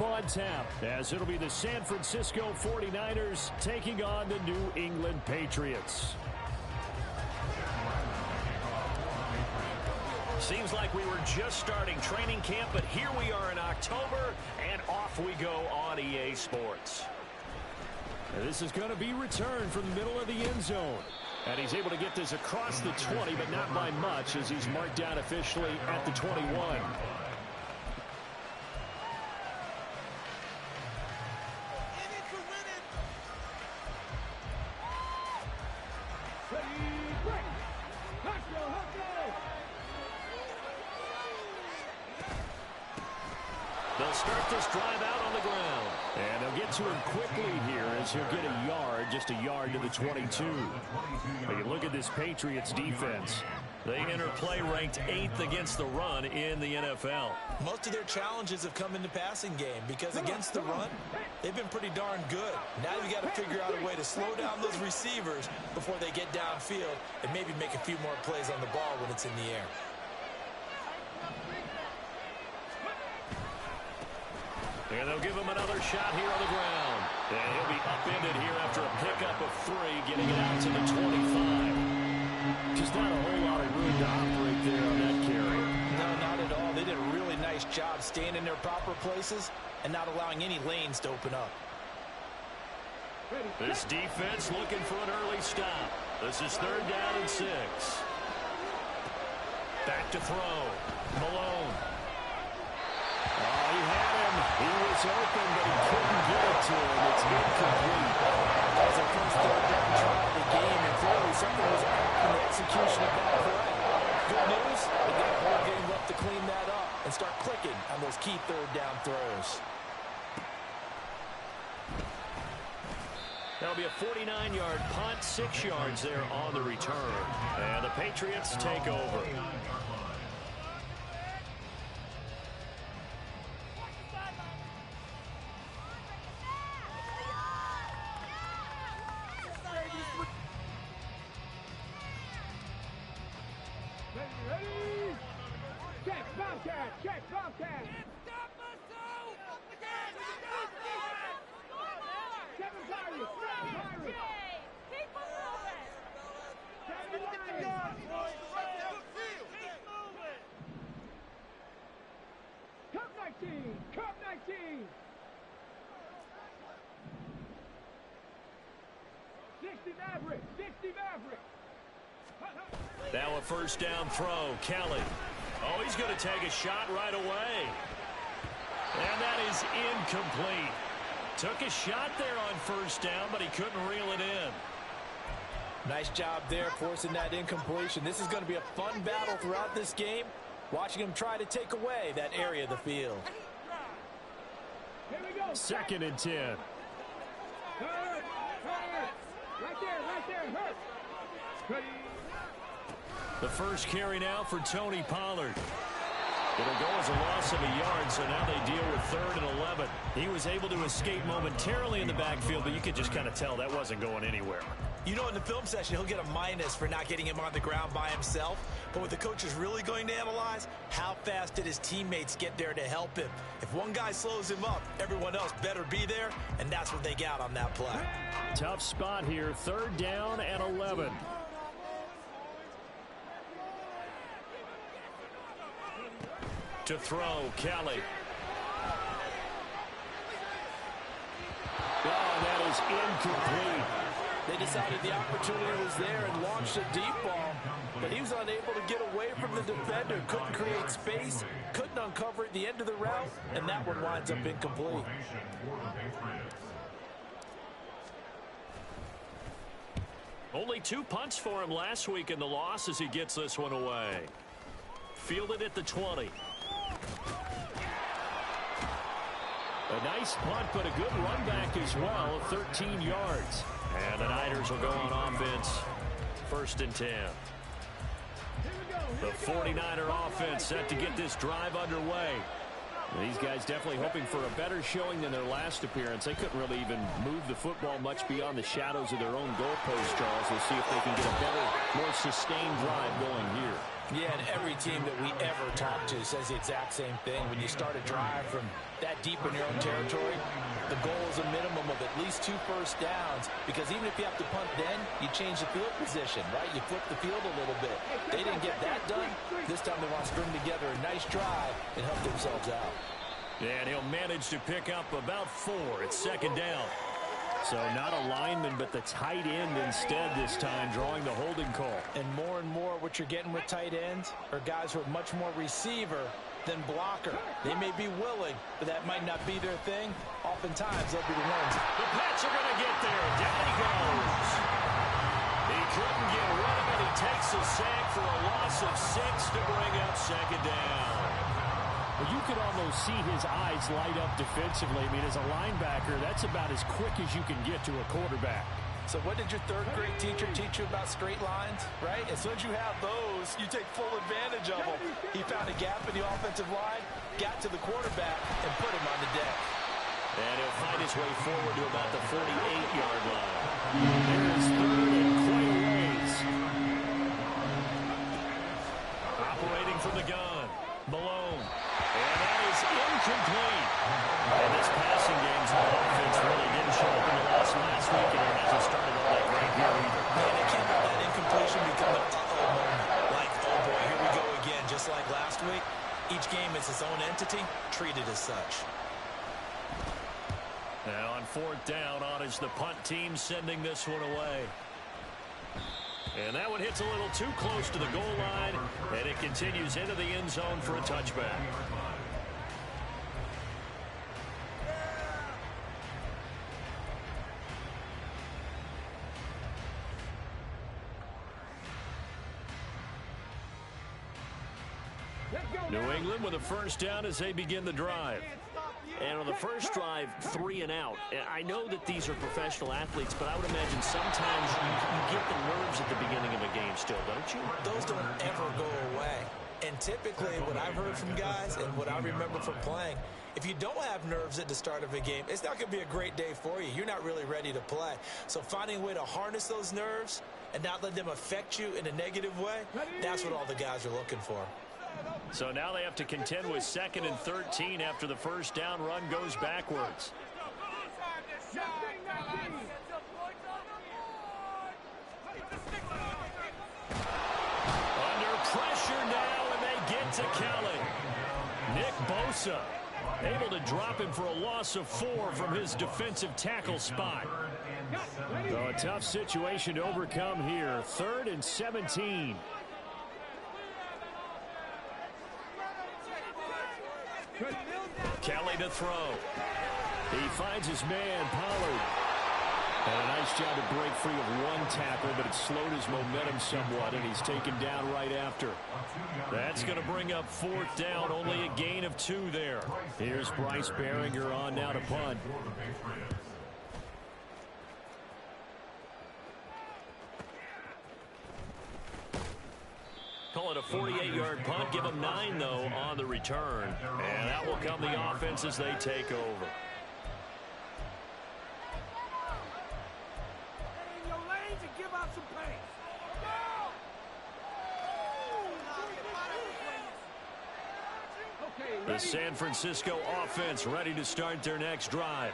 up on tap, as it'll be the San Francisco 49ers taking on the New England Patriots. Seems like we were just starting training camp, but here we are in October, and off we go on EA Sports. And this is going to be returned from the middle of the end zone. And he's able to get this across the 20, but not by much, as he's marked down officially at the 21. They'll start this drive out on the ground. And they'll get to him quickly here as he'll get a yard, just a yard to the 22. But you look at this Patriots defense. They enter play ranked 8th against the run in the NFL. Most of their challenges have come in the passing game because against the run, they've been pretty darn good. Now you got to figure out a way to slow down those receivers before they get downfield and maybe make a few more plays on the ball when it's in the air. And they'll give him another shot here on the ground. And he'll be upended here after a pickup of 3, getting it out to the 25. Just not a whole lot of room to operate there on that carry. No, not at all. They did a really nice job staying in their proper places and not allowing any lanes to open up. This defense looking for an early stop. This is 3rd down and 6. Back to throw. Malone. Oh, he had him. He was open, but he couldn't get it to him. It's incomplete. That was their first 3rd down try of the game, and clearly something was off in the execution of that play. Good news, they got a whole game left to clean that up and start clicking on those key 3rd down throws. That'll be a 49-yard punt, 6 yards there on the return. And the Patriots take over. Now a first down throw. Kelly. Oh, he's going to take a shot right away. And that is incomplete. Took a shot there on first down, but he couldn't reel it in. Nice job there forcing that incompletion. This is going to be a fun battle throughout this game. Watching him try to take away that area of the field. 2nd and 10. The first carry now for Tony Pollard. It'll go as a loss of a yard, so now they deal with 3rd and 11. He was able to escape momentarily in the backfield, but you could just kind of tell that wasn't going anywhere. You know, in the film session, he'll get a minus for not getting him on the ground by himself. But what the coach is really going to analyze, how fast did his teammates get there to help him? If one guy slows him up, everyone else better be there, and that's what they got on that play. Tough spot here, 3rd down and 11. To throw, Kelly. Oh, that is incomplete. They decided the opportunity was there and launched a deep ball, but he was unable to get away from the defender, couldn't create space, couldn't uncover at the end of the route, and that one winds up incomplete. Only 2 punts for him last week in the loss as he gets this one away. Fielded at the 20. A nice punt, but a good run back as well, 13 yards. And the Niners will go on offense, 1st and 10. The 49er offense set to get this drive underway. These guys definitely hoping for a better showing than their last appearance. They couldn't really even move the football much beyond the shadows of their own goalpost, Charles. We'll see if they can get a better, more sustained drive going here. Yeah, and every team that we ever talk to says the exact same thing. When you start a drive from that deep in your own territory, the goal is a minimum of at least 2 first downs, because even if you have to punt then, you change the field position, right? You flip the field a little bit. They didn't get that done. This time they want to string together a nice drive and help themselves out. Yeah, and he'll manage to pick up about 4. It's second down. So not a lineman, but the tight end instead this time, drawing the holding call. And more what you're getting with tight ends are guys who are much more receiver than blocker. They may be willing, but that might not be their thing. Oftentimes, they'll be the ones. The Pats are going to get there. Down he goes. He couldn't get rid of it. He takes a sack for a loss of 6 to bring up second down. Well, you could almost see his eyes light up defensively. I mean, as a linebacker, that's about as quick as you can get to a quarterback. So what did your third-grade teacher teach you about straight lines, right? As soon as you have those, you take full advantage of them. He found a gap in the offensive line, got to the quarterback, and put him on the deck. And he'll find his way forward to about the 48-yard line. There's third and quite a ways. Operating from the gun, Malone. And that is incomplete. And this passing game's offense really didn't show up in the loss last week, and it hasn't started all that great here either. And it can't let that incompletion become an uh-oh moment. Like, oh boy, here we go again. Just like last week, each game is its own entity, treated as such. Now on fourth down, on is the punt team sending this one away. And that one hits a little too close to the goal line, and it continues into the end zone for a touchback. New England with a first down as they begin the drive. And on the first drive, 3 and out. I know that these are professional athletes, but I would imagine sometimes you get the nerves at the beginning of a game still, don't you? Those don't ever go away. And typically, what I've heard from guys and what I remember from playing, if you don't have nerves at the start of a game, it's not going to be a great day for you. You're not really ready to play. So finding a way to harness those nerves and not let them affect you in a negative way, that's what all the guys are looking for. So now they have to contend with 2nd and 13 after the first down run goes backwards. Under pressure now, and they get to Kelly. Nick Bosa able to drop him for a loss of 4 from his defensive tackle spot. So a tough situation to overcome here. 3rd and 17. Kelly to throw. He finds his man, Pollard. And a nice job to break free of one tackle, but it slowed his momentum somewhat, and he's taken down right after. That's going to bring up 4th down, only a gain of 2 there. Here's Bryce Behringer on now to punt. Call it a 48-yard punt. Give them 9, though, on the return. And that will come the offense as they take over. The San Francisco offense ready to start their next drive.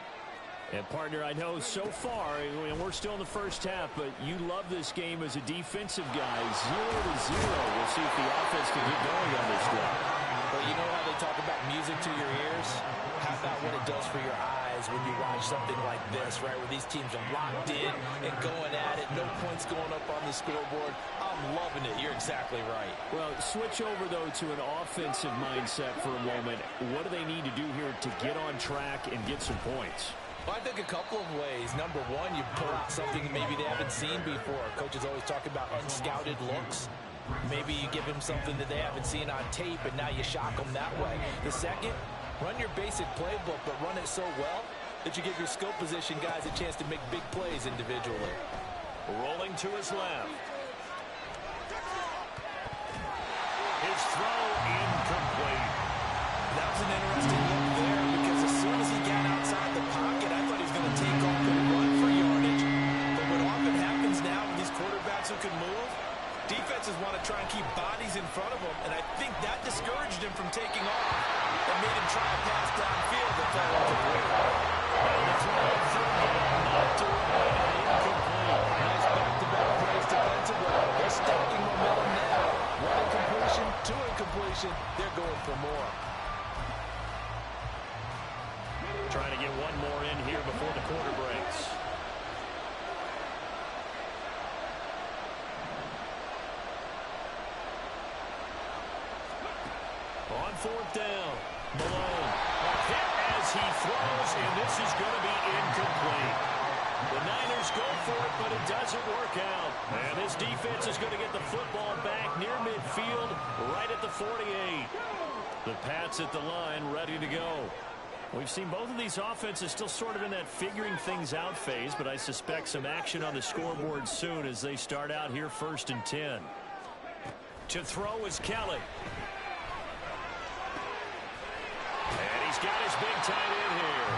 And, partner, I know so far, and we're still in the first half, but you love this game as a defensive guy. 0-0. We'll see if the offense can get going on this drive. But you know how they talk about music to your ears? How about what it does for your eyes when you watch something like this, right, where these teams are locked in and going at it, no points going up on the scoreboard. I'm loving it. You're exactly right. Well, switch over, though, to an offensive mindset for a moment. What do they need to do here to get on track and get some points? Well, I think a couple of ways. Number one, you pull something maybe they haven't seen before. Coaches always talk about unscouted looks. Maybe you give them something that they haven't seen on tape, and now you shock them that way. The second, run your basic playbook, but run it so well that you give your skill position guys a chance to make big plays individually. Rolling to his left. His throw incomplete. That was an interesting look there, because as soon as he got outside the pocket, I thought he was going to take off and run for yardage. But what often happens now with these quarterbacks who can move, defenses want to try and keep bodies in in front of him, and I think that discouraged him from taking off and made him try a pass downfield that fell incomplete. And the throw on third down, knocked away and incomplete. Nice back-to-back plays defensively. They're stacking momentum now. One incompletion, two incompletion. They're going for more. Trying to get one more in here before the quarter breaks. On fourth down, Malone. A hit as he throws, and this is going to be incomplete. The Niners go for it, but it doesn't work out. And this defense is going to get the football back near midfield, right at the 48. The Pats at the line, ready to go. We've seen both of these offenses still sort of in that figuring things out phase, but I suspect some action on the scoreboard soon as they start out here 1st and 10. To throw is Kelly. And he's got his big tight end here.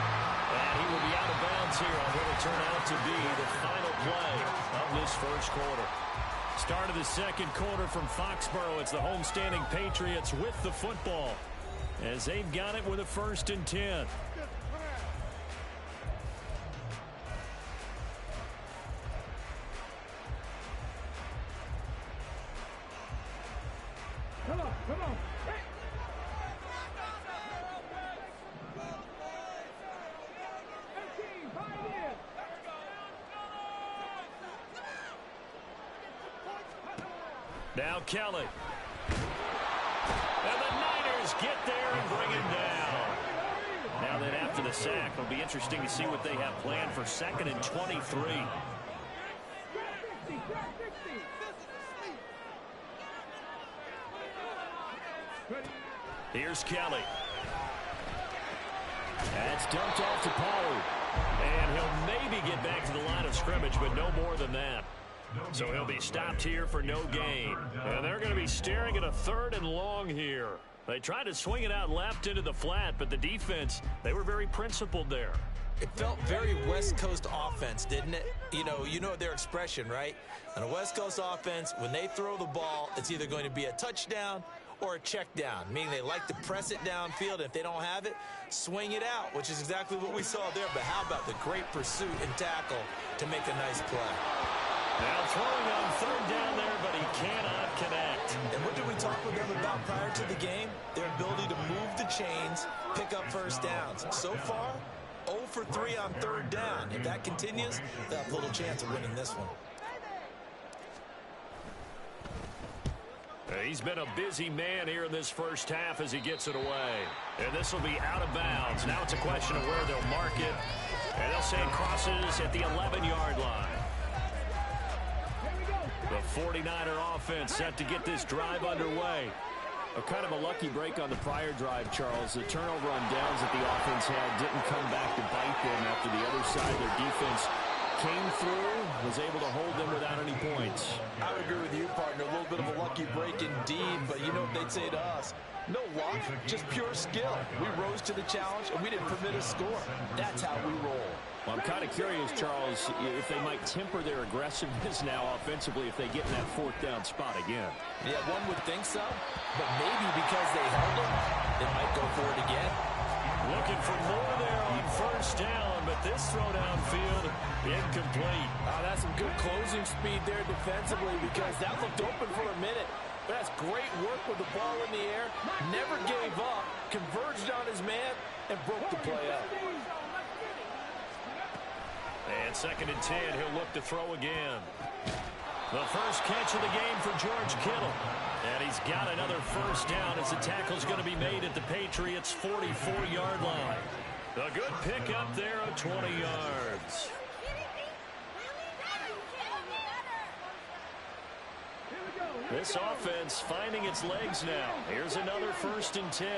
And he will be out of bounds here on what will turn out to be the final play of this first quarter. Start of the second quarter from Foxborough. It's the homestanding Patriots with the football, as they've got it with a 1st and 10. Come on. Now Kelly. And the Niners get there and bring him down. Now then, after the sack, it'll be interesting to see what they have planned for 2nd and 23. Here's Kelly. That's dumped off to Pollard. And he'll maybe get back to the line of scrimmage, but no more than that. So he'll be stopped here for no gain. And they're going to be staring at a 3rd and long here. They tried to swing it out left into the flat, but the defense, they were very principled there. It felt very West Coast offense, didn't it? You know their expression, right? On a West Coast offense, when they throw the ball, it's either going to be a touchdown or a check down, meaning they like to press it downfield. If they don't have it, swing it out, which is exactly what we saw there. But how about the great pursuit and tackle to make a nice play? Now throwing on 3rd down there, but he cannot connect. And what did we talk with them about prior to the game? Their ability to move the chains, pick up 1st downs. So far, 0 for 3 on 3rd down. If that continues, they'll have a little chance of winning this one. He's been a busy man here in this first half as he gets it away. And this will be out of bounds. Now it's a question of where they'll mark it. And they'll say it crosses at the 11-yard line. The 49er offense set to get this drive underway. A kind of a lucky break on the prior drive, Charles. The turnover on downs that the offense had didn't come back to bite them after the other side of their defense came through, was able to hold them without any points. I would agree with you, partner. A little bit of a lucky break indeed, but you know what they'd say to us? No luck, just pure skill. We rose to the challenge, and we didn't permit a score. That's how we roll. Well, I'm kind of curious, Charles, if they might temper their aggressiveness now offensively if they get in that 4th down spot again. Yeah, one would think so, but maybe because they held them, they might go for it again. Looking for more there on 1st down, but this throw downfield, incomplete. That's some good closing speed there defensively, because that looked open for a minute. But that's great work with the ball in the air. Never gave up, converged on his man, and broke the play up. And 2nd and 10, he'll look to throw again. The first catch of the game for George Kittle. And he's got another 1st down as the tackle's going to be made at the Patriots' 44-yard line. A good pickup there of 20 yards. This offense finding its legs now. Here's another 1st and 10.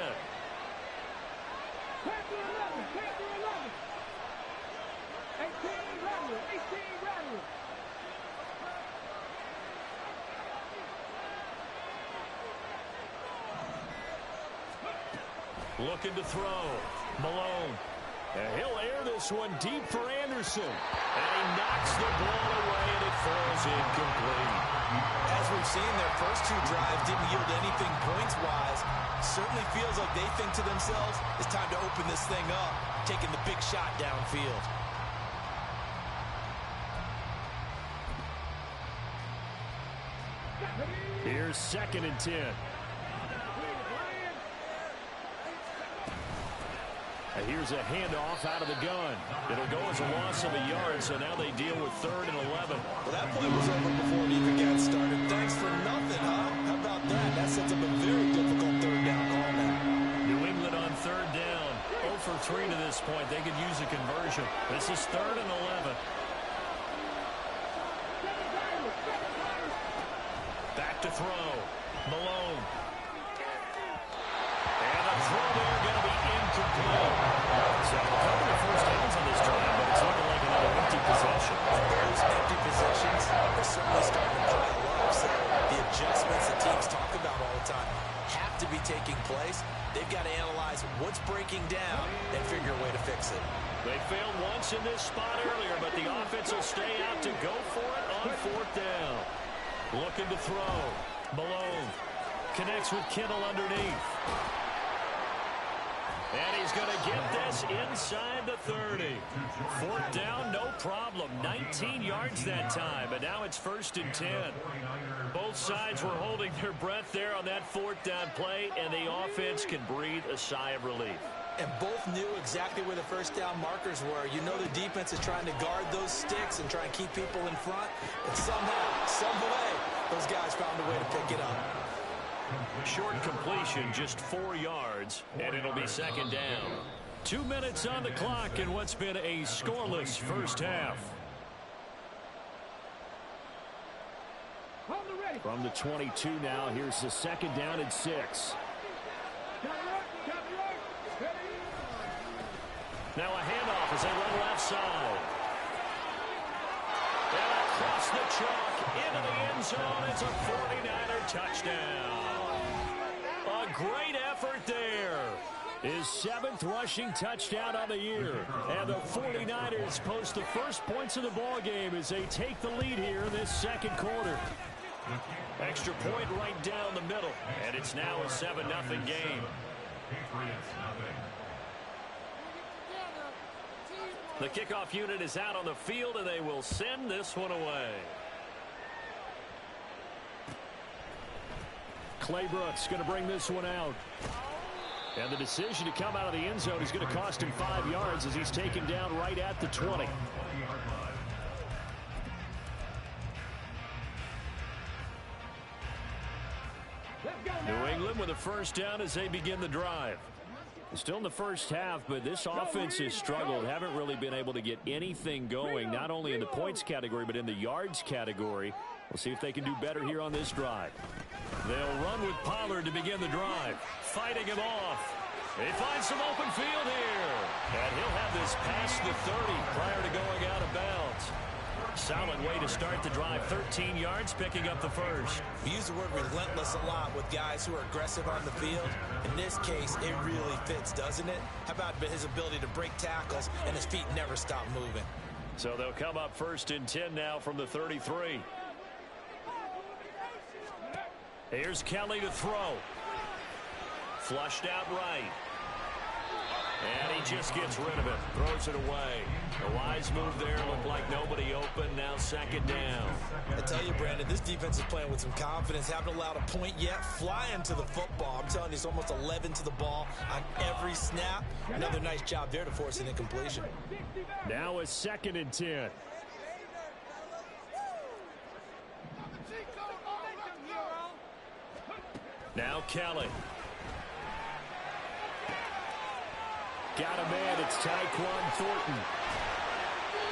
Looking to throw. Malone. And he'll air this this one deep for Anderson. And he knocks the ball away, and it falls incomplete. As we've seen, their first two drives didn't yield anything points-wise. Certainly feels like they think to themselves, it's time to open this thing up, taking the big shot downfield. Here's 2nd and 10. And here's a handoff out of the gun. It'll go as a loss of a yard, so now they deal with 3rd and 11. Well, that play was over before it even got started. Thanks for nothing, huh? How about that? That sets up a very difficult 3rd down call now. New England on 3rd down. 0 for 3 to this point. They could use a conversion. This is 3rd and 11. Back to throw. Malone. And a throw there going to be incomplete. So a couple of first downs on this drive, but it's looking like another empty possession. Those empty possessions are certainly starting to pile up. So the adjustments that teams talk about all the time have to be taking place. They've got to analyze what's breaking down and figure a way to fix it. They failed once in this spot earlier, but the offense will stay out to go for it on 4th down. Looking to throw. Malone connects with Kittle underneath. And he's going to get this inside the 30. 4th down, no problem. 19 yards that time, but now it's 1st and 10. Both sides were holding their breath there on that 4th down play, and the offense can breathe a sigh of relief. And both knew exactly where the first down markers were. You know the defense is trying to guard those sticks and try and keep people in front. And somehow, some way, those guys found a way to pick it up. Short completion, just 4 yards, and it'll be 2nd down. 2 minutes on the clock in what's been a scoreless first half. From the 22 now, here's the 2nd down and 6. Now a handoff as they run left side. And across the chalk into the end zone. It's a 49er touchdown. A great effort there. His 7th rushing touchdown on the year. And the 49ers post the first points of the ball game as they take the lead here in this 2nd quarter. Extra point right down the middle. And it's now a 7-0 game. The kickoff unit is out on the field, and they will send this one away. Clay Brooks going to bring this one out. And the decision to come out of the end zone is going to cost him 5 yards as he's taken down right at the 20. New England with a first down as they begin the drive. Still in the first half, but this offense has struggled. Haven't really been able to get anything going, not only in the points category, but in the yards category. We'll see if they can do better here on this drive. They'll run with Pollard to begin the drive. Fighting him off. He finds some open field here. And he'll have this past the 30 prior to going out of bounds. Solid way to start the drive. 13 yards, picking up the first. We use the word relentless a lot with guys who are aggressive on the field. In this case, it really fits, doesn't it? How about his ability to break tackles and his feet never stop moving? So they'll come up 1st and 10 now from the 33. Here's Kelly to throw. Flushed out right. And he just gets rid of it. Throws it away. A wise move there. Looked like nobody open. Now 2nd down. I tell you, Brandon, this defense is playing with some confidence. Haven't allowed a point yet. Flying to the football. I'm telling you, it's almost 11 to the ball on every snap. Another nice job there to force an incompletion. Now a 2nd and 10. Now Kelly. Got a man, it's Tyquan Thornton.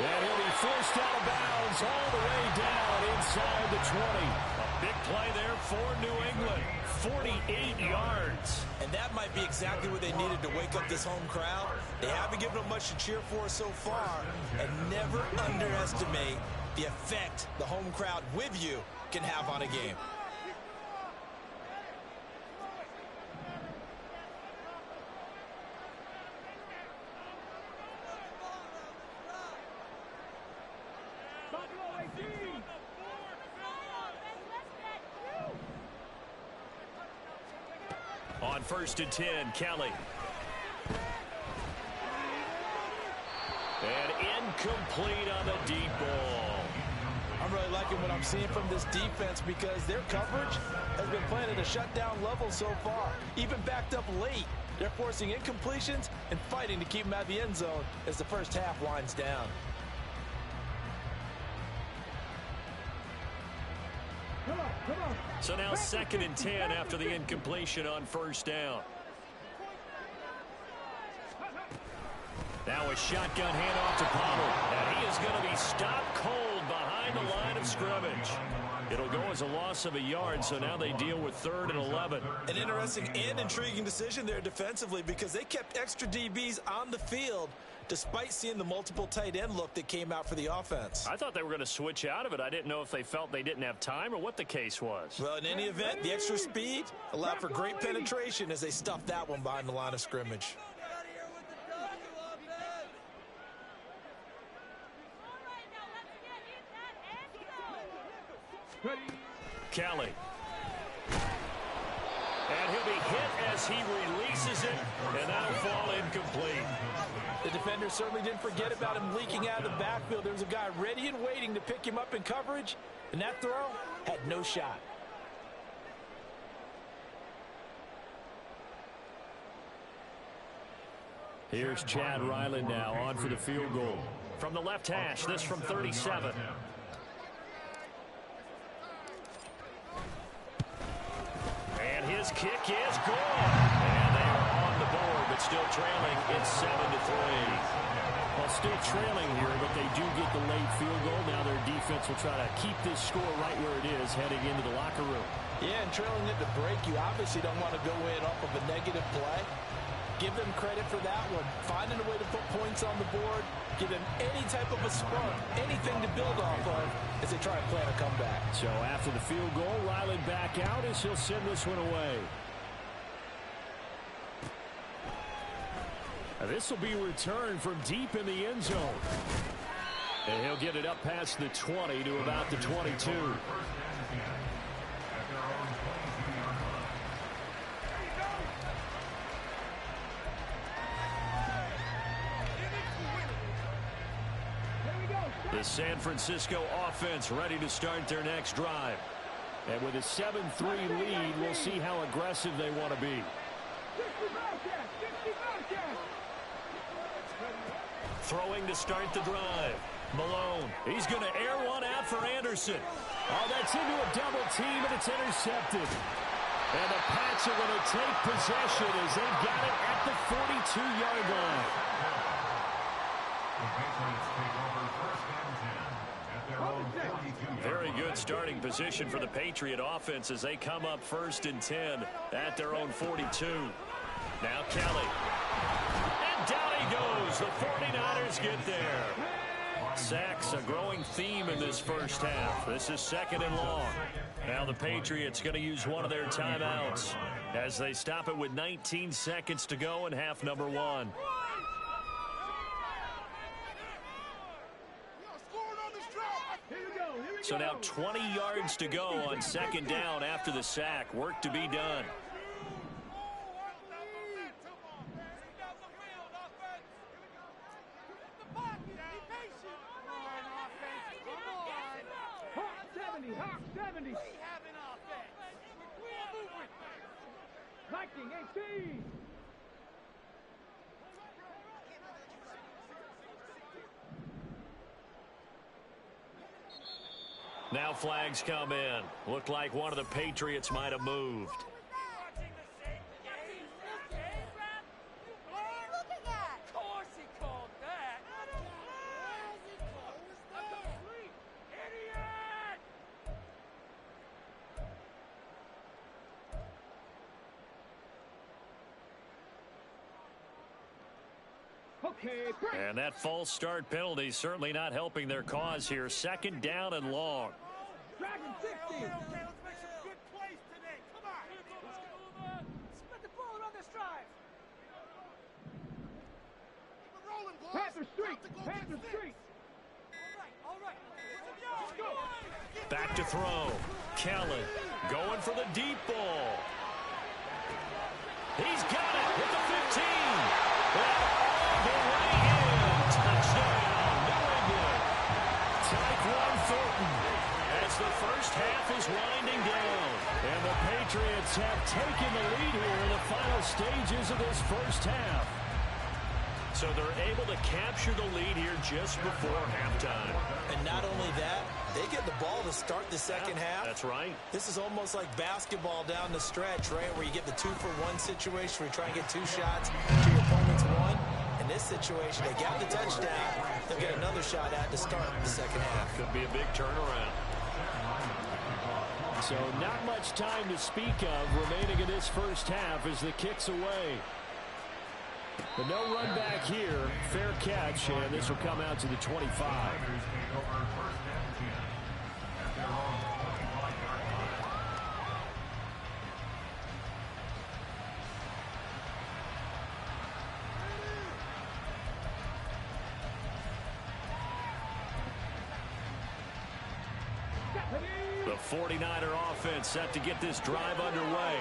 And he'll be forced out of bounds all the way down inside the 20. A big play there for New England. 48 yards. And that might be exactly what they needed to wake up this home crowd. They haven't given them much to cheer for so far. And never underestimate the effect the home crowd with you can have on a game. On 1st and 10, Kelly. And incomplete on the deep ball. I'm really liking what I'm seeing from this defense because their coverage has been playing at a shutdown level so far. Even backed up late, they're forcing incompletions and fighting to keep them out of the end zone as the first half winds down. So now 2nd and 10 after the incompletion on 1st down. Now a shotgun handoff to Pollard. And he is going to be stopped cold behind the line of scrimmage. It'll go as a loss of a yard, so now they deal with 3rd and 11. An interesting and intriguing decision there defensively because they kept extra DBs on the field despite seeing the multiple tight end look that came out for the offense. I thought they were going to switch out of it. I didn't know if they felt they didn't have time or what the case was. Well, in any event, the extra speed allowed for great penetration as they stuffed that one behind the line of scrimmage. Kelly. And he'll be hit as he releases it, and that'll fall incomplete. The defender certainly didn't forget about him leaking out of the backfield. There was a guy ready and waiting to pick him up in coverage, and that throw had no shot. Here's Chad Ryland now on for the field goal. From the left hash, this from 37. And his kick is good. And they are on the board, but still trailing. It's 7-3. Well, still trailing here, but they do get the late field goal. Now their defense will try to keep this score right where it is heading into the locker room. Yeah, and trailing at the break, you obviously don't want to go in off of a negative play. Give them credit for that one. Finding a way to put points on the board, give them any type of a spark, anything to build off of as they try and plan a comeback. So after the field goal, Ryland back out as he'll send this one away. This will be returned from deep in the end zone. And he'll get it up past the 20 to about the 22. The San Francisco offense ready to start their next drive. And with a 7-3 lead, we'll see how aggressive they want to be. Throwing to start the drive. Malone. He's going to air one out for Anderson. Oh, that's into a double team, and it's intercepted. And the Pats are going to take possession as they've got it at the 42-yard line. Very good starting position for the Patriot offense as they come up 1st and 10 at their own 42. Now Kelly. And down he goes. The 49ers get there. Sacks, a growing theme in this first half. This is 2nd and long. Now the Patriots going to use one of their timeouts as they stop it with 19 seconds to go in half number 1. So now 20 yards to go on 2nd down after the sack. Work to be done. Now flags come in. Looked like one of the Patriots might have moved. And that false start penalty certainly not helping their cause here. 2nd down and long. Dragon 60. Okay, let's make some good plays today. Come on. Split the ball on this drive. Keep it rolling, boys. Panther Street. Panther Street. All right. Get some Back to throw. Kellen going for the deep ball. He's got it at the 15. All the way in. Touchdown, New England. Tyquan Thornton as the first half is winding down. And the Patriots have taken the lead here in the final stages of this first half. So they're able to capture the lead here just before halftime. And not only that, they get the ball to start the second half. That's right. This is almost like basketball down the stretch, right, where you get the 2-for-1 situation where you try and get 2 shots to your opponent's 1. In this situation, they got the touchdown. They'll get another shot at to start the second half. Could be a big turnaround. So not much time to speak of remaining in this first half as the kick's away. But no run back here. Fair catch, and this will come out to the 25. The 49er offense set to get this drive underway.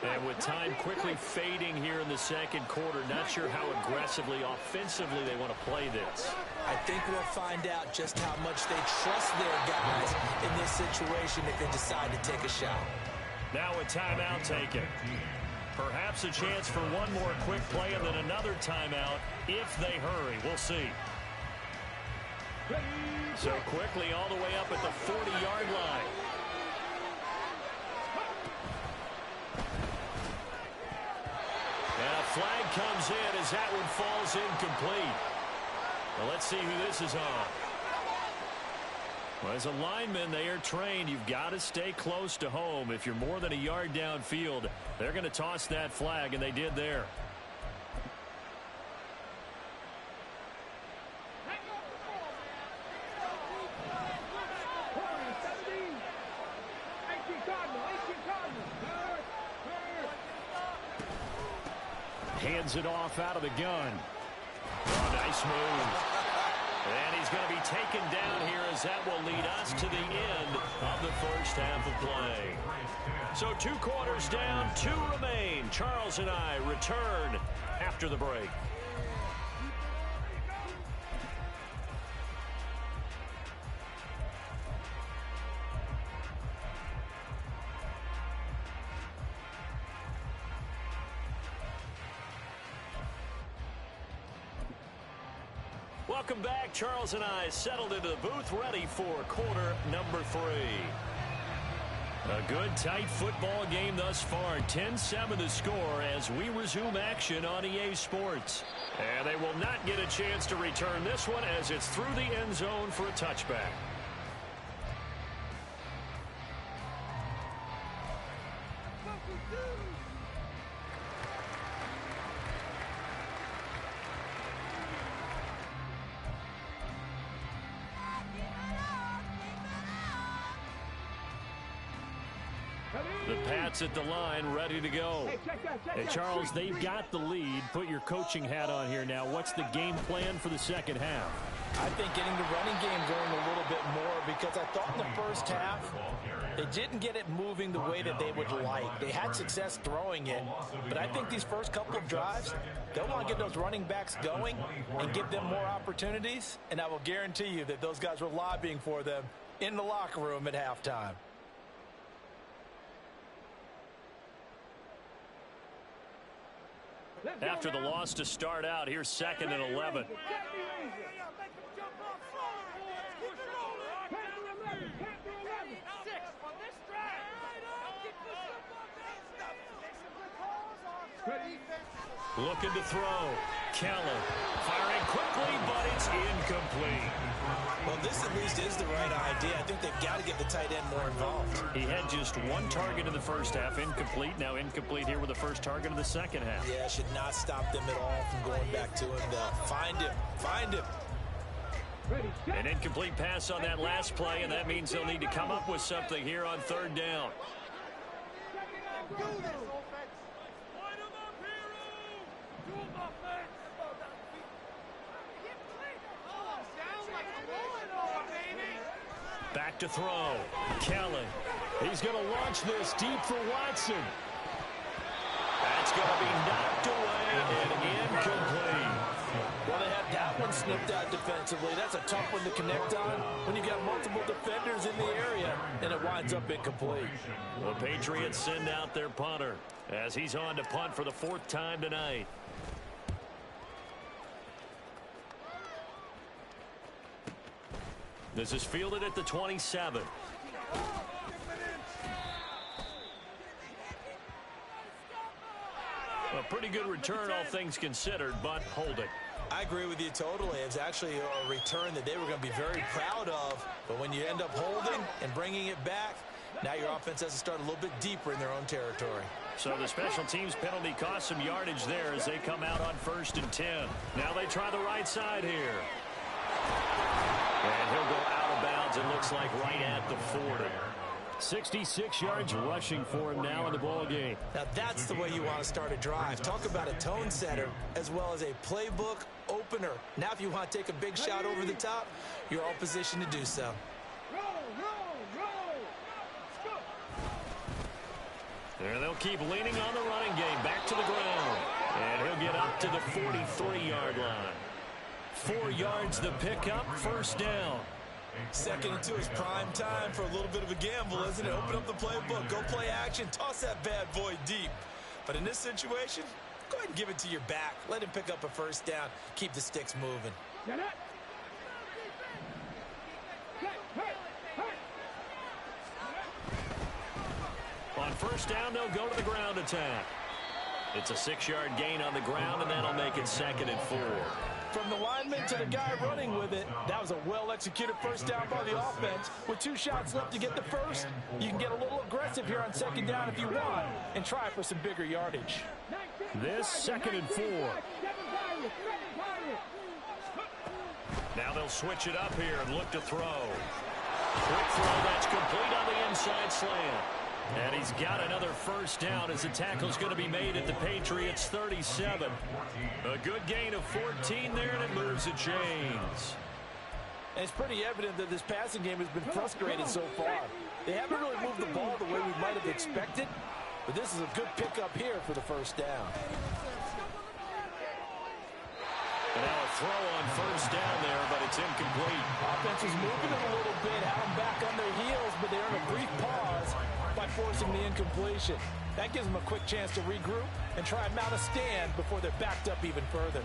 And with time quickly fading here in the second quarter, not sure how aggressively, offensively they want to play this. I think we'll find out just how much they trust their guys in this situation if they decide to take a shot. Now a timeout taken. Perhaps a chance for one more quick play and then another timeout if they hurry. We'll see. So quickly all the way up at the 40-yard line. And a flag comes in as that one falls incomplete. Well, let's see who this is on. Well, as a lineman, they are trained. You've got to stay close to home. If you're more than a yard downfield, they're going to toss that flag, and they did there. Hands it off out of the gun. Oh, nice move. And he's going to be taken down here as that will lead us to the end of the first half of play. So 2 quarters down, 2 remain. Charles and I return after the break. Welcome back. Charles and I settled into the booth, ready for quarter number 3. A good, tight football game thus far. 10-7 the score as we resume action on EA Sports. And they will not get a chance to return this one as it's through the end zone for a touchback. The Pats at the line, ready to go. Hey, Charles, they've got the lead. Put your coaching hat on here now. What's the game plan for the second half? I think getting the running game going a little bit more because I thought in the first half they didn't get it moving the way that they would like. They had success throwing it, but I think these first couple of drives, they'll want to get those running backs going and give them more opportunities, and I will guarantee you that those guys were lobbying for them in the locker room at halftime. After the loss to start out, here's 2nd and 11. Looking to throw. Kellen firing quickly, but it's incomplete. Well, this at least is the right idea. I think they've got to get the tight end more involved. He had just 1 target in the first half, incomplete. Now incomplete here with the first target of the second half. Yeah, should not stop them at all from going back to him. Find him. Find him. An incomplete pass on that last play, and that means they'll need to come up with something here on 3rd down. Back to throw. Kelly. He's going to launch this deep for Watson. That's going to be knocked away and incomplete. Well, they had that one snipped out defensively. That's a tough one to connect on when you got multiple defenders in the area, and it winds up incomplete. The Patriots send out their punter as he's on to punt for the 4th time tonight. This is fielded at the 27. A pretty good return, all things considered, but holding. I agree with you totally. It's actually a return that they were going to be very proud of. But when you end up holding and bringing it back, now your offense has to start a little bit deeper in their own territory. So the special teams penalty cost some yardage there as they come out on 1st and 10. Now they try the right side here. And he'll go out of bounds, it looks like, right at the 40. 66 yards rushing for him now in the ball game. Now that's the way you want to start a drive. Talk about a tone setter as well as a playbook opener. Now if you want to take a big shot over the top, you're all positioned to do so. And they'll keep leaning on the running game. Back to the ground. And he'll get up to the 43-yard line. 4 yards the pickup, 1st down. 2nd and 2 is prime time for a little bit of a gamble, isn't it? Open up the playbook, go play action, toss that bad boy deep. But in this situation, go ahead and give it to your back. Let him pick up a 1st down. Keep the sticks moving. On 1st down, they'll go to the ground attack. It's a 6-yard gain on the ground, and that'll make it 2nd and 4. From the lineman to the guy running with it, that was a well-executed 1st down by the offense. With 2 shots left to get the 1st, you can get a little aggressive here on 2nd down if you want and try for some bigger yardage. This 2nd and 4. Now they'll switch it up here and look to throw. Quick throw that's complete on the inside slant. And he's got another 1st down as the tackle's going to be made at the Patriots 37. A good gain of 14 there, and it moves the chains. And it's pretty evident that this passing game has been frustrated so far. They haven't really moved the ball the way we might have expected, but this is a good pickup here for the 1st down. And now a throw on 1st down there, but it's incomplete. Offense is moving it a little bit, had them back on their heels, but they earn a brief pause by forcing the incompletion. That gives them a quick chance to regroup and try and mount a stand before they're backed up even further.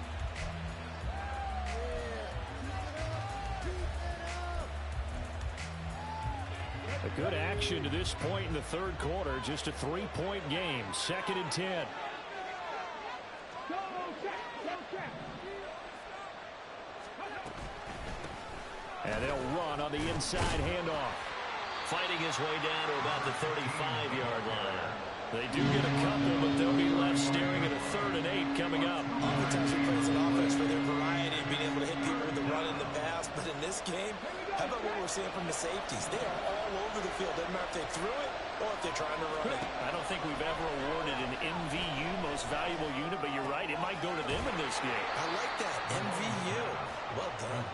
A good action to this point in the 3rd quarter. Just a 3-point game. 2nd and 10. And they'll run on the inside handoff. Fighting his way down to about the 35-yard line. They do get a couple, but they'll be left staring at a 3rd and 8 coming up. Oftentimes we praise an offense for their variety and being able to hit people with the run and the pass. But in this game, how about what we're seeing from the safeties? They are all over the field. Doesn't matter if they threw it or if they're trying to run it. I don't think we've ever awarded an MVU, most valuable unit, but you're right, it might go to them in this game. I like that. MVU. Well done.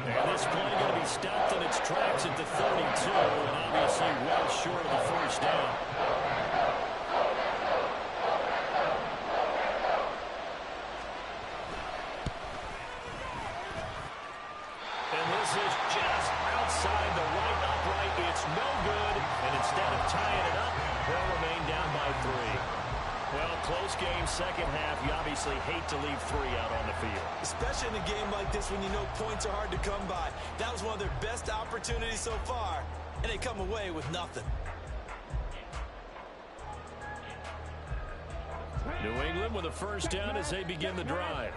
And this play going to be stopped in its tracks at the 32, and obviously well short of the 1st down. And this is just outside the right upright. It's no good, and instead of tying it up, they'll remain down by 3. Well, close game, 2nd half. You obviously hate to leave 3 out on the field. Especially in a game like this when you know points are hard to come by. That was one of their best opportunities so far, and they come away with nothing. New England with a 1st down as they begin the drive.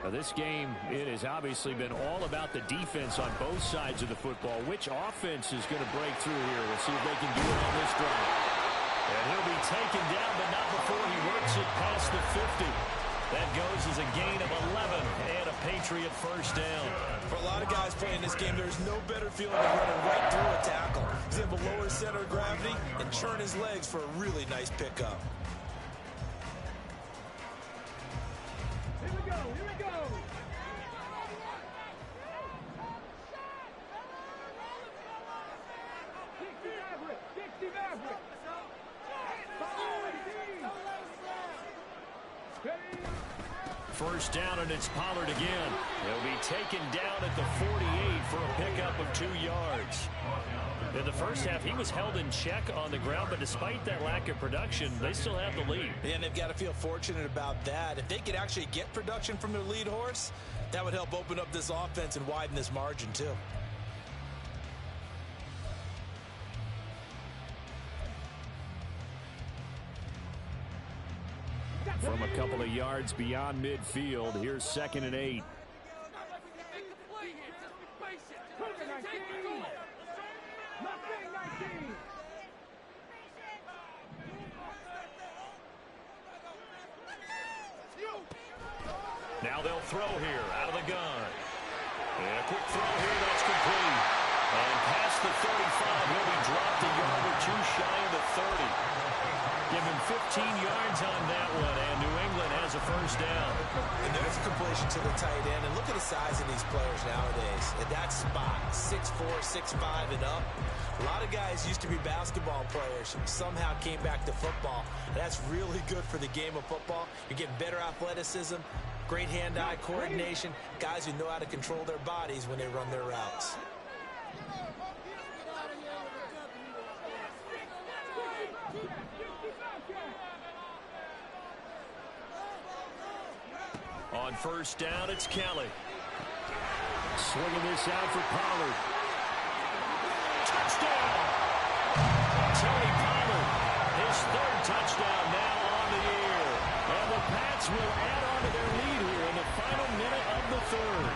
Now, this game, it has obviously been all about the defense on both sides of the football. Which offense is going to break through here? We'll see if they can do it on this drive. And he'll be taken down, but not before he works it past the 50. That goes as a gain of 11 and a Patriot 1st down. For a lot of guys playing this game, there's no better feeling than running right through a tackle. He's able to lower his center of gravity and churn his legs for a really nice pickup. Here we go, here we go. first down, and it's Pollard again. He'll be taken down at the 48 for a pickup of 2 yards. In the first half, he was held in check on the ground, but despite that lack of production, they still have the lead. And they've got to feel fortunate about that. If they could actually get production from their lead horse, that would help open up this offense and widen this margin too. From a couple of yards beyond midfield, here's 2nd and 8. Now they'll throw here out of the gun. And a quick throw here, that's complete. And past the 35, he'll be dropped a yard or 2 shy of the 30. Give him 15 yards on that one, and New England has a first down. And there's a completion to the tight end. And look at the size of these players nowadays. At that spot, 6'4", 6'5", and up. A lot of guys used to be basketball players, somehow came back to football. That's really good for the game of football. You're getting better athleticism, great hand-eye coordination, guys who know how to control their bodies when they run their routes. On first down, it's Kelly. Swinging this out for Pollard. Touchdown! Tony Pollard, his 3rd touchdown now on the year. And the Pats will add on to their lead here in the final minute of the 3rd.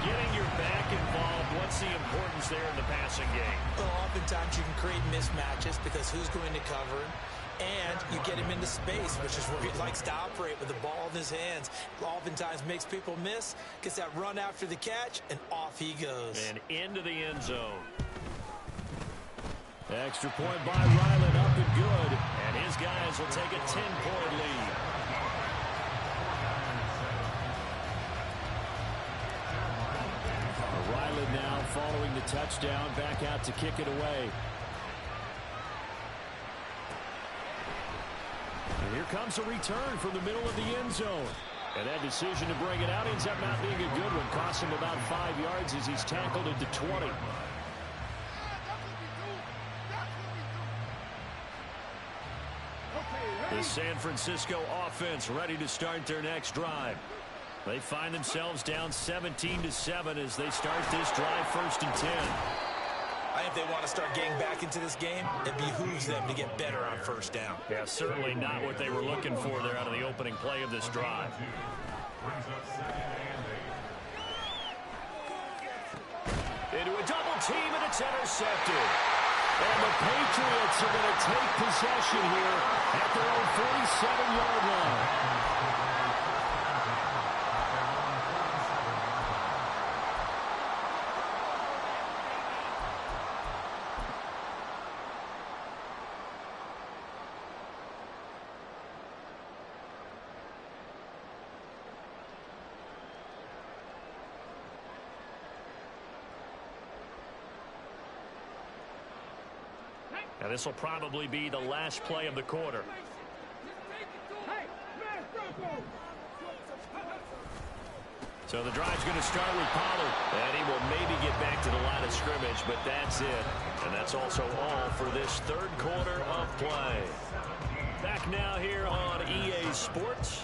Getting your back involved, what's the importance there in the passing game? Well, oftentimes you can create mismatches because who's going to cover him? And you get him into space, which is where he likes to operate with the ball in his hands. Oftentimes makes people miss, gets that run after the catch, and off he goes. And into the end zone. Extra point by Ryland, up and good. And his guys will take a 10-point lead. Ryland now following the touchdown, back out to kick it away. And here comes a return from the middle of the end zone. And that decision to bring it out ends up not being a good one. Costs him about 5 yards as he's tackled at the 20. The San Francisco offense ready to start their next drive. They find themselves down 17-7 as they start this drive 1st and 10. I think they want to start getting back into this game. It behooves them to get better on first down. Yeah, certainly not what they were looking for there out of the opening play of this drive. Into a double team, and it's intercepted. And the Patriots are going to take possession here at their own 47-yard line. Now this will probably be the last play of the quarter. So the drive's going to start with Pollard. And he will maybe get back to the line of scrimmage, but that's it. And that's also all for this 3rd quarter of play. Back now here on EA Sports.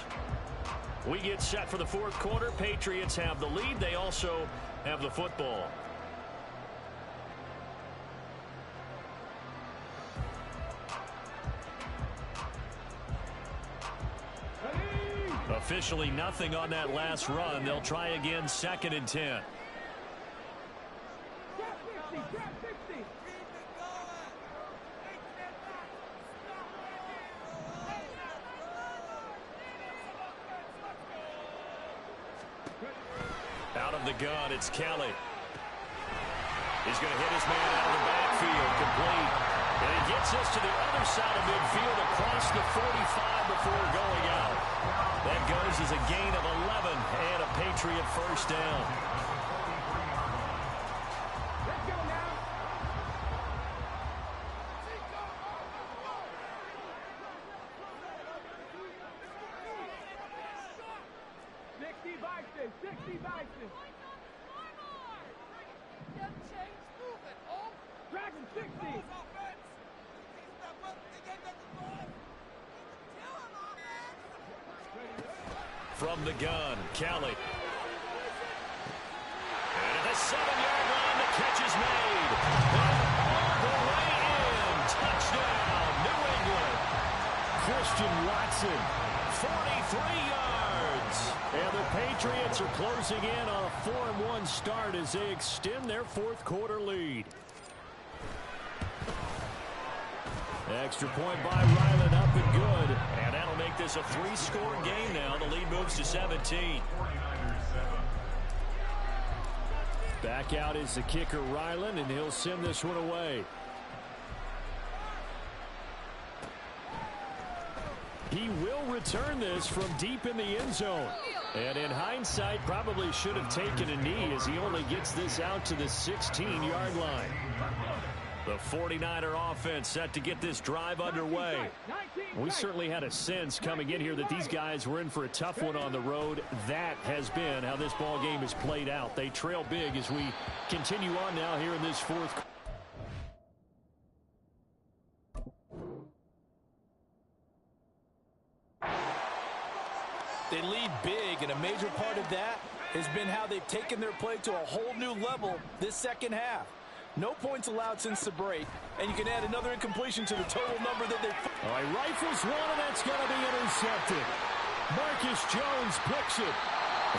We get set for the 4th quarter. Patriots have the lead. They also have the football. Officially nothing on that last run. They'll try again 2nd and 10. Out of the gun, it's Kelly. He's going to hit his man out of the backfield, complete. And he gets us to the other side of midfield across the 45 before going out. That goes as a gain of 11 and a Patriot first down. Dragon 60. From the gun, Kelly. And at the 7-yard line, the catch is made. And all the way in. Touchdown, New England. Christian Watson, 43 yards. And the Patriots are closing in on a 4-1 start as they extend their fourth quarter lead. Extra point by Ryland, up and good. And that'll make this a 3-score game now. The lead moves to 17. Back out is the kicker, Ryland, and he'll send this one away. He will return this from deep in the end zone. And in hindsight, probably should have taken a knee as he only gets this out to the 16-yard line. The 49er offense set to get this drive underway. We certainly had a sense coming in here that these guys were in for a tough one on the road. That has been how this ball game has played out. They trail big as we continue on now here in this fourth quarter. They lead big, and a major part of that has been how they've taken their play to a whole new level this second half. No points allowed since the break, and you can add another incompletion to the total number that they've... All right, rifles one, and that's going to be intercepted. Marcus Jones picks it.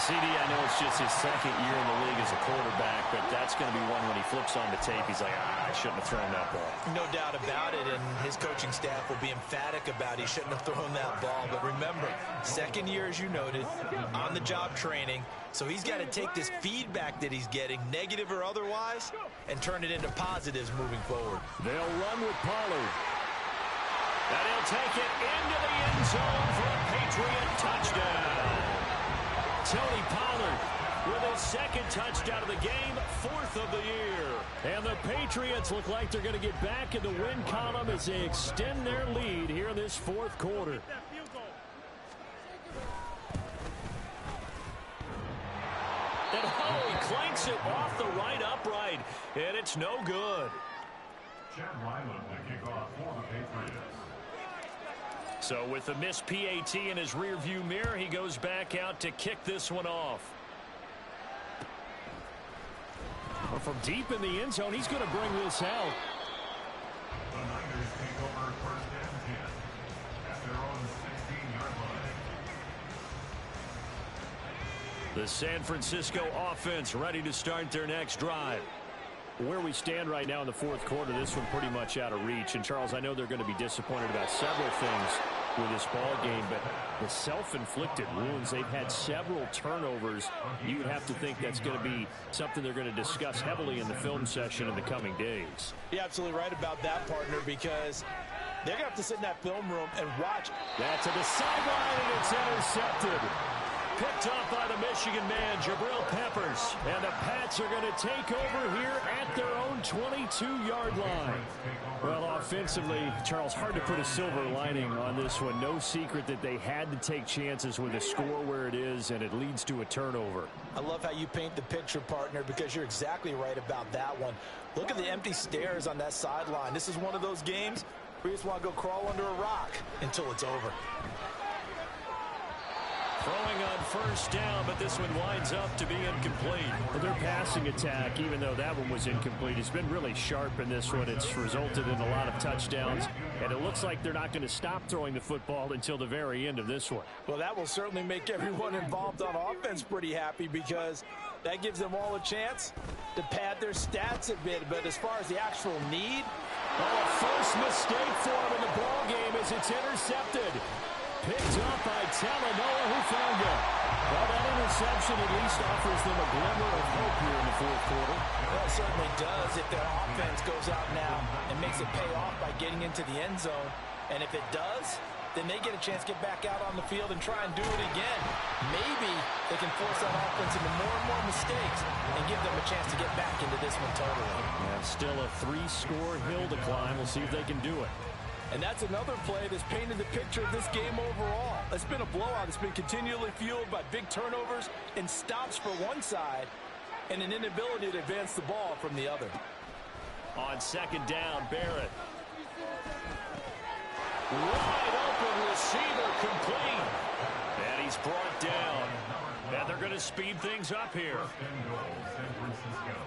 CD, I know it's just his second year in the league as a quarterback, but that's going to be one when he flips on the tape. He's like, I shouldn't have thrown that ball. No doubt about it, and his coaching staff will be emphatic about he shouldn't have thrown that ball. But remember, second year, as you noted, on-the-job training, so he's got to take this feedback that he's getting, negative or otherwise, and turn it into positives moving forward. They'll run with Pollard. And he'll take it into the end zone for a Patriot touchdown. Tony Pollard with his second touchdown of the game, fourth of the year. And the Patriots look like they're going to get back in the win column as they extend their lead here in this fourth quarter. And he clanks it off the right upright, and it's no good. Chad Ryland to kick off for the Patriots. So with the missed PAT in his rearview mirror, he goes back out to kick this one off. Well, from deep in the end zone, he's going to bring this out. The Niners take over first and 10 at their own 16-yard line. The San Francisco offense ready to start their next drive. Where we stand right now in the fourth quarter, this one pretty much out of reach. And, Charles, I know they're going to be disappointed about several things with this ball game, but the self-inflicted wounds, they've had several turnovers. You would have to think that's going to be something they're going to discuss heavily in the film session in the coming days. You're absolutely right about that, partner, because they're going to have to sit in that film room and watch. That's to the sideline, and it's intercepted. Picked off by the Michigan man, Jabril Peppers. And the Pats are going to take over here at their own 22-yard line. Well, offensively, Charles, hard to put a silver lining on this one. No secret that they had to take chances with the score where it is, and it leads to a turnover. I love how you paint the picture, partner, because you're exactly right about that one. Look at the empty stairs on that sideline. This is one of those games where you just want to go crawl under a rock until it's over. Throwing on first down, but this one winds up to be incomplete. Well, their passing attack, even though that one was incomplete, has been really sharp in this one. It's resulted in a lot of touchdowns, and it looks like they're not going to stop throwing the football until the very end of this one. Well, that will certainly make everyone involved on offense pretty happy, because that gives them all a chance to pad their stats a bit. But as far as the actual need, a first mistake for him in the ball game as it's intercepted. Picked up by Talanoa Hufanga. Well, that interception at least offers them a glimmer of hope here in the fourth quarter. Well, it certainly does if their offense goes out now and makes it pay off by getting into the end zone. And if it does, then they get a chance to get back out on the field and try and do it again. Maybe they can force that offense into more and more mistakes and give them a chance to get back into this one totally. Yeah, still a 3-score hill to climb. We'll see if they can do it. And that's another play that's painted the picture of this game overall. It's been a blowout. It's been continually fueled by big turnovers and stops for one side and an inability to advance the ball from the other. On second down, Barrett. Wide open receiver complete. And he's brought down. And they're going to speed things up here. First and goal, San Francisco.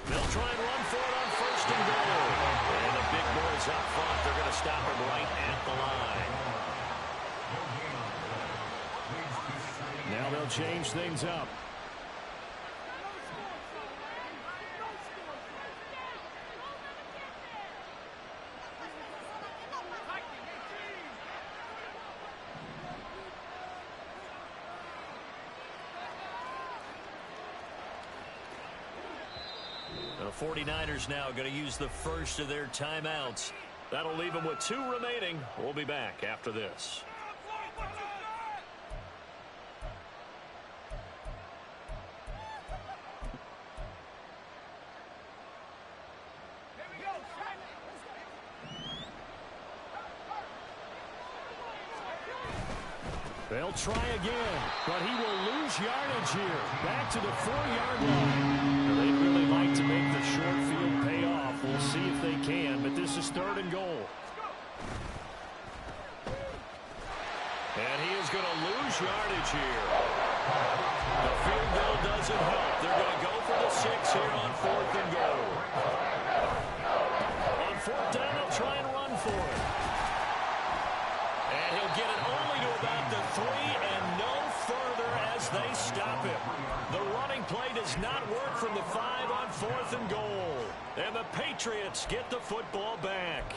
They'll try and run for it on first and goal. And the big boys up front, they're going to stop him right at the line. Now they'll change things up. The 49ers now going to use the first of their timeouts. That'll leave them with 2 remaining. We'll be back after this. They'll try again, but he will lose yardage here. Back to the 4-yard line. They'd really like to make the short field pay off. We'll see if they can, but this is third and goal. And he is going to lose yardage here. The field goal doesn't help. They're going to go for the 6 here on fourth and goal. On fourth down, they'll try and run for it. And he'll get it only to about the 3 and no further as they stop him. The running play does not work from the 5 on fourth and goal. And the Patriots get the football back.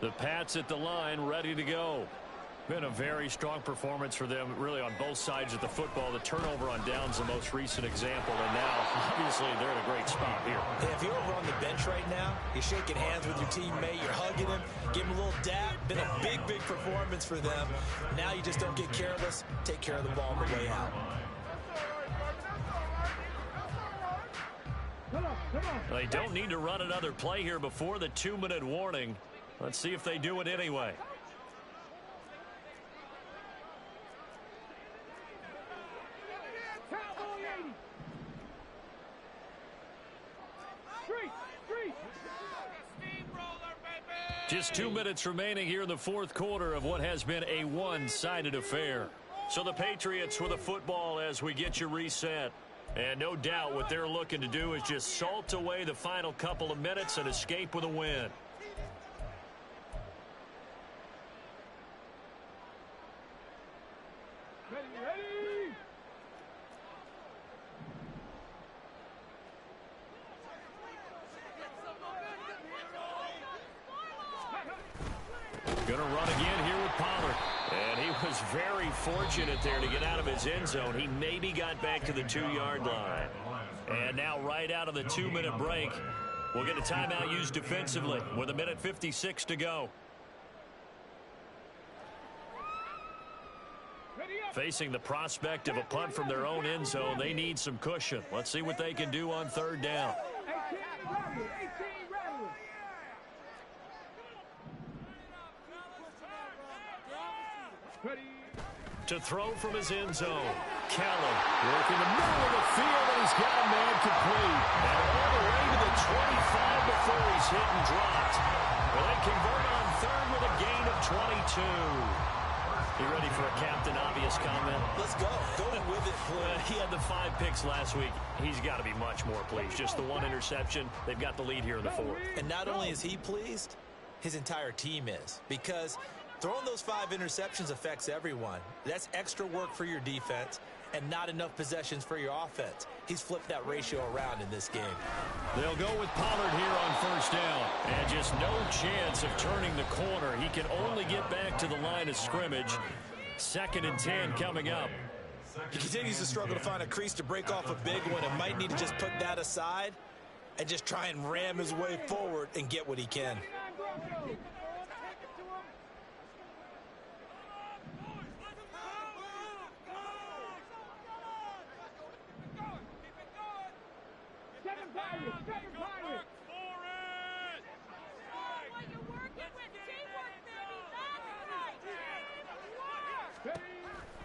The Pats at the line, ready to go. Been a very strong performance for them, really, on both sides of the football. The turnover on downs, the most recent example, and now, obviously, they're in a great spot here. Hey, if you're over on the bench right now, you're shaking hands with your teammate, you're hugging him, give him a little dap. Been a big, big performance for them. Now you just don't get careless. Take care of the ball on the way out. They don't need to run another play here before the 2-minute warning. Let's see if they do it anyway. Just 2 minutes remaining here in the fourth quarter of what has been a one-sided affair. So the Patriots with the football as we get you reset. And no doubt what they're looking to do is just salt away the final couple of minutes and escape with a win. Going to run again here with Pollard. And he was very fortunate there to get out of his end zone. He maybe got back to the 2-yard line. And now right out of the 2-minute break, we'll get a timeout used defensively with 1:56 to go. Facing the prospect of a punt from their own end zone, they need some cushion. Let's see what they can do on third down. To throw from his end zone. Kelly working the middle of the field, and he's got a man complete. And all the way to the 25 before he's hit and dropped. Well, they convert on third with a gain of 22. You ready for a Captain Obvious comment? Let's go. Go with it. He had the 5 picks last week. He's got to be much more pleased. Just the 1 interception. They've got the lead here in the fourth. And not only is he pleased, his entire team is. Because throwing those 5 interceptions affects everyone. That's extra work for your defense. and not enough possessions for your offense. He's flipped that ratio around in this game. They'll go with Pollard here on first down. And just no chance of turning the corner. He can only get back to the line of scrimmage. 2nd and 10 coming up. He continues to struggle to find a crease to break off a big one and might need to just put that aside and just try and ram his way forward and get what he can.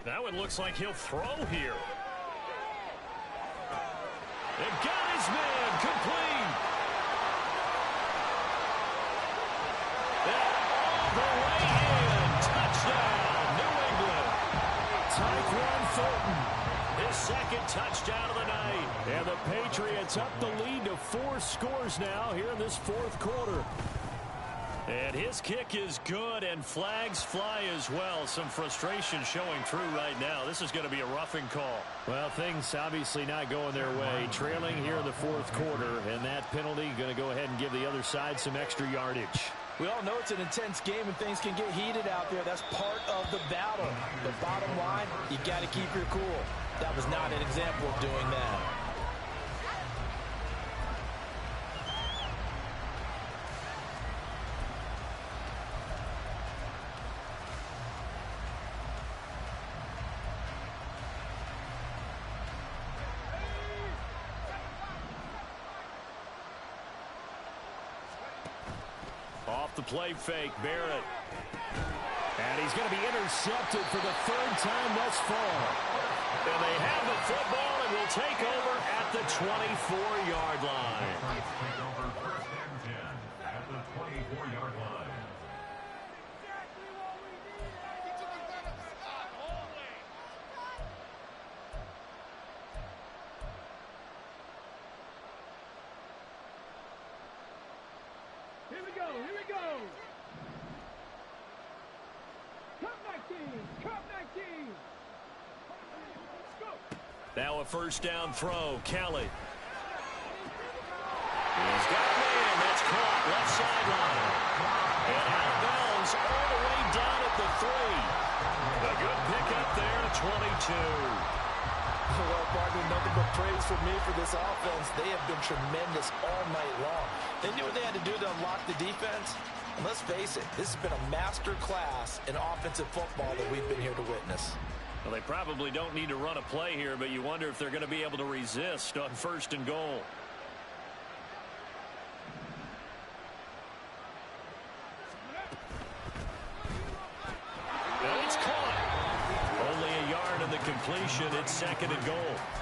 That one looks like he'll throw here. And got his man complete. And all the way in. Touchdown, New England. Tyquan Thornton, his 2nd touchdown of the night. And the Patriots up the lead to 4 scores now here in this 4th quarter. And his kick is good, and flags fly as well. Some frustration showing through right now. This is going to be a roughing call. Well, things obviously not going their way. Trailing here in the 4th quarter, and that penalty going to go ahead and give the other side some extra yardage. We all know it's an intense game and things can get heated out there. That's part of the battle. The bottom line, you got to keep your cool. That was not an example of doing that. Off the play fake, Barrett. And he's going to be intercepted for the 3rd time thus far. And they have the football and will take over at the 24-yard line. Take over 1st and 10 at the 24-yard line. Here we go, here we go. Come back team, come back team. Let's go. Now a 1st down throw, Kelly. He's got a man, that's caught, left sideline. And out of bounds all the way down at the 3. A good pickup there, 22. Well, partner, nothing but praise for me for this offense. They have been tremendous all night long. They knew what they had to do to unlock the defense. And let's face it, this has been a master class in offensive football that we've been here to witness. Well, they probably don't need to run a play here, but you wonder if they're going to be able to resist on 1st and goal. And it's caught. Only a yard in the completion. It's 2nd and goal.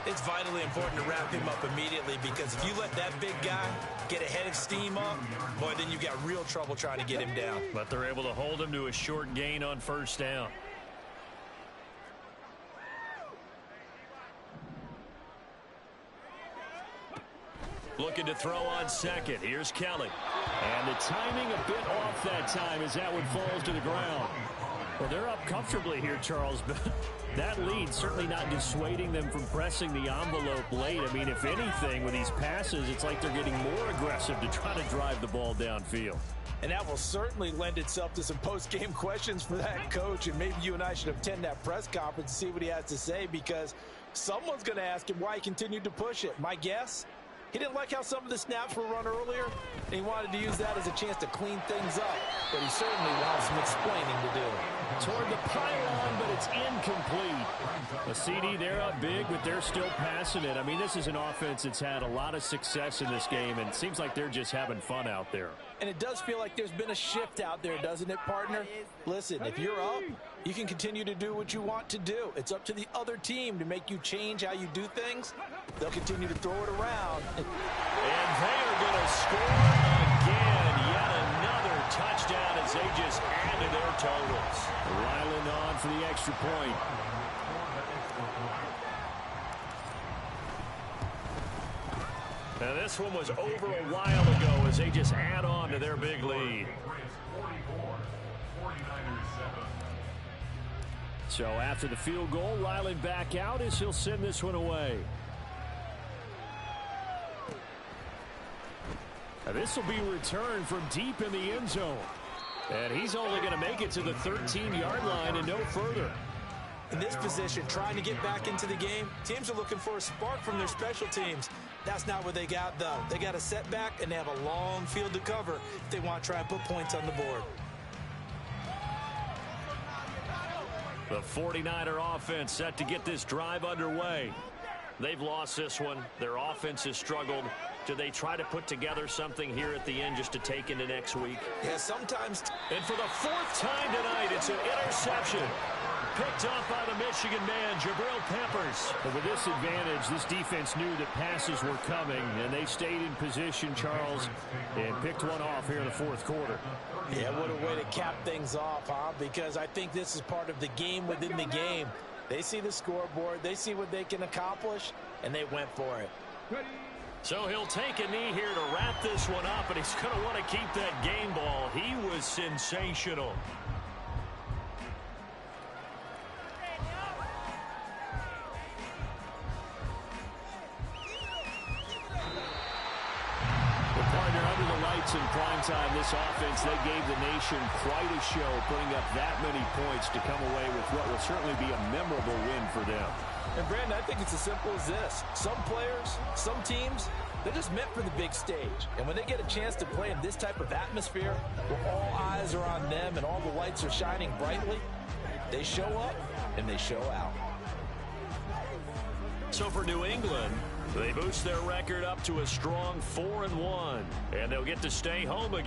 It's vitally important to wrap him up immediately because if you let that big guy get a head of steam up, boy, then you got real trouble trying to get him down. But they're able to hold him to a short gain on 1st down. Looking to throw on 2nd. Here's Kelly. And the timing a bit off that time as that one falls to the ground. Well, they're up comfortably here, Charles, but that lead certainly not dissuading them from pressing the envelope late. I mean, if anything, with these passes, it's like they're getting more aggressive to try to drive the ball downfield. And that will certainly lend itself to some post-game questions for that coach. And maybe you and I should attend that press conference and see what he has to say, because someone's going to ask him why he continued to push it. My guess, he didn't like how some of the snaps were run earlier, and he wanted to use that as a chance to clean things up. But he certainly will have some explaining to do. Toward the pylon, but it's incomplete. A CD, they're up big, but they're still passing it. I mean, this is an offense that's had a lot of success in this game, and it seems like they're just having fun out there. And it does feel like there's been a shift out there, doesn't it, partner? Listen, if you're up, you can continue to do what you want to do. It's up to the other team to make you change how you do things. They'll continue to throw it around. And they are going to score again. Yet another touchdown as they just add to their totals. Ryland on for the extra point. Now this one was over a while ago as they just add on to their big lead. So after the field goal, Ryland back out as he'll send this one away. This will be returned from deep in the end zone. And he's only going to make it to the 13-yard line and no further. In this position, trying to get back into the game, teams are looking for a spark from their special teams. That's not what they got, though. They got a setback, and they have a long field to cover if they want to try and put points on the board. The 49er offense set to get this drive underway. They've lost this one. Their offense has struggled. Do they try to put together something here at the end just to take into next week? Yeah, sometimes. And for the fourth time tonight, it's an interception. Picked up by the Michigan man, Jabril Peppers. But with this advantage, this defense knew that passes were coming, and they stayed in position, Charles, and picked one off here in the fourth quarter. Yeah, what a way to cap things off, huh? Because I think this is part of the game within the game. They see the scoreboard, they see what they can accomplish, and they went for it. So he'll take a knee here to wrap this one up, and he's going to want to keep that game ball. He was sensational. In prime time, this offense, they gave the nation quite a show, putting up that many points to come away with what will certainly be a memorable win for them. And Brandon, I think it's as simple as this. Some players, some teams, they're just meant for the big stage. And when they get a chance to play in this type of atmosphere, where all eyes are on them and all the lights are shining brightly, they show up and they show out. So for New England, they boost their record up to a strong 4-1, and they'll get to stay home again.